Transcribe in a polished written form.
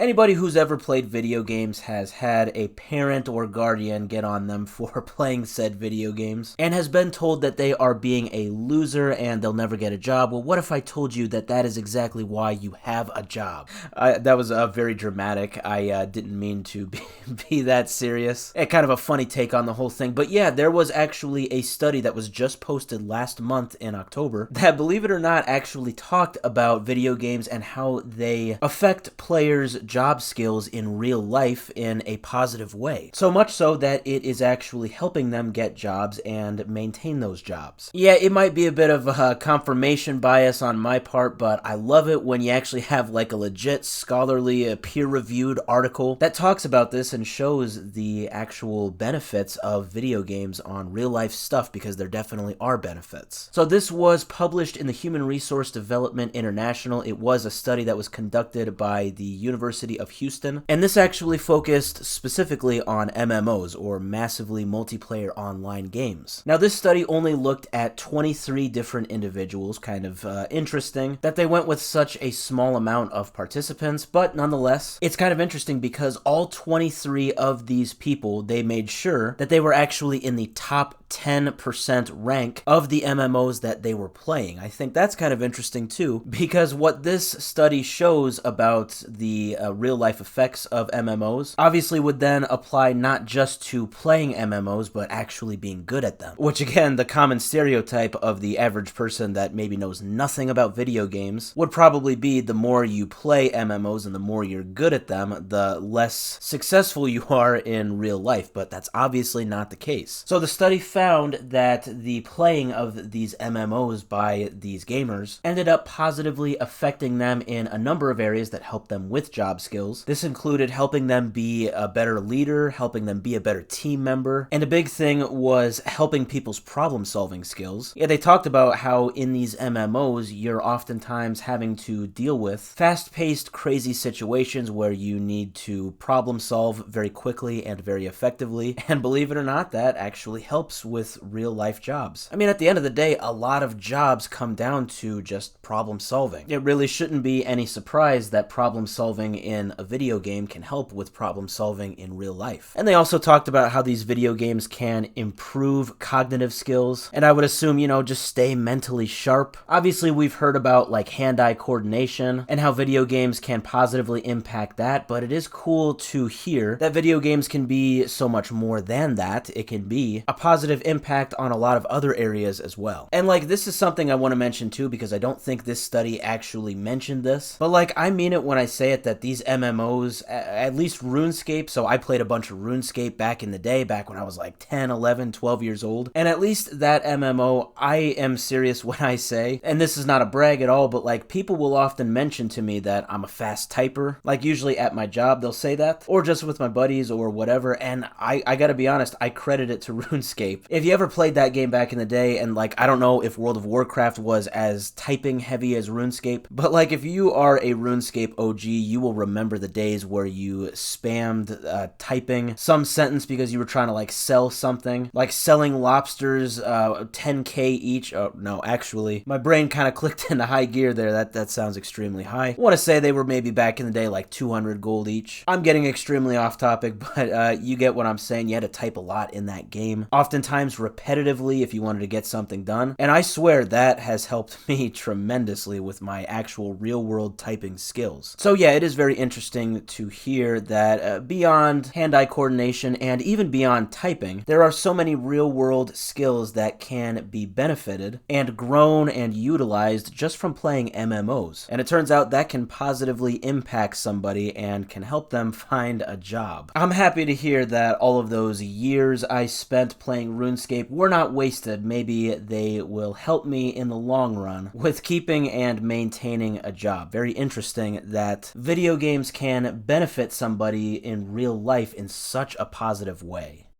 Anybody who's ever played video games has had a parent or guardian get on them for playing said video games and has been told that they are being a loser and they'll never get a job. Well, what if I told you that that is exactly why you have a job? That was very dramatic. I didn't mean to be that serious. Kind of a funny take on the whole thing. But yeah, there was actually a study that was just posted last month in October that, believe it or not, actually talked about video games and how they affect players' job skills in real life in a positive way. So much so that it is actually helping them get jobs and maintain those jobs. Yeah, it might be a bit of a confirmation bias on my part, but I love it when you actually have like a legit scholarly, peer-reviewed article that talks about this and shows the actual benefits of video games on real-life stuff, because there definitely are benefits. So this was published in the Human Resource Development International. It was a study that was conducted by the University of Houston, and this actually focused specifically on MMOs, or massively multiplayer online games. Now, this study only looked at 23 different individuals. Kind of interesting that they went with such a small amount of participants, but nonetheless, it's kind of interesting because all 23 of these people, they made sure that they were actually in the top 10% rank of the MMOs that they were playing. I think that's kind of interesting too, because what this study shows about the real-life effects of MMOs obviously would then apply not just to playing MMOs, but actually being good at them. Which, again, the common stereotype of the average person that maybe knows nothing about video games would probably be the more you play MMOs and the more you're good at them, the less successful you are in real life, but that's obviously not the case. So the study found that the playing of these MMOs by these gamers ended up positively affecting them in a number of areas that helped them with job skills. This included helping them be a better leader, helping them be a better team member, and a big thing was helping people's problem-solving skills. Yeah, they talked about how in these MMOs, you're oftentimes having to deal with fast-paced, crazy situations where you need to problem-solve very quickly and very effectively, and believe it or not, that actually helps with real-life jobs. I mean, at the end of the day, a lot of jobs come down to just problem-solving. It really shouldn't be any surprise that problem-solving in a video game can help with problem solving in real life. And they also talked about how these video games can improve cognitive skills, and I would assume, just stay mentally sharp. Obviously, we've heard about like hand-eye coordination and how video games can positively impact that, but it is cool to hear that video games can be so much more than that. It can be a positive impact on a lot of other areas as well. And like, this is something I want to mention too, because I don't think this study actually mentioned this, but like, I mean it when I say it, that these MMOs, at least RuneScape, so I played a bunch of RuneScape back in the day, back when I was like 10, 11, 12 years old, and at least that MMO, I am serious when I say, and this is not a brag at all, but like, people will often mention to me that I'm a fast typer, like usually at my job they'll say that, or just with my buddies or whatever, and I gotta be honest, I credit it to RuneScape. If you ever played that game back in the day, and like, I don't know if World of Warcraft was as typing heavy as RuneScape, but like, if you are a RuneScape OG, you will remember the days where you spammed typing some sentence because you were trying to like sell something, like selling lobsters 10k each. Oh no, actually my brain kind of clicked into high gear there. That sounds extremely high. I want to say they were maybe back in the day like 200 gold each. I'm getting extremely off topic, but you get what I'm saying. You had to type a lot in that game, oftentimes repetitively if you wanted to get something done, and I swear that has helped me tremendously with my actual real world typing skills. So yeah, it is very interesting to hear that beyond hand-eye coordination and even beyond typing, there are so many real-world skills that can be benefited and grown and utilized just from playing MMOs. And it turns out that can positively impact somebody and can help them find a job. I'm happy to hear that all of those years I spent playing RuneScape were not wasted. Maybe they will help me in the long run with keeping and maintaining a job. Very interesting that video games can benefit somebody in real life in such a positive way.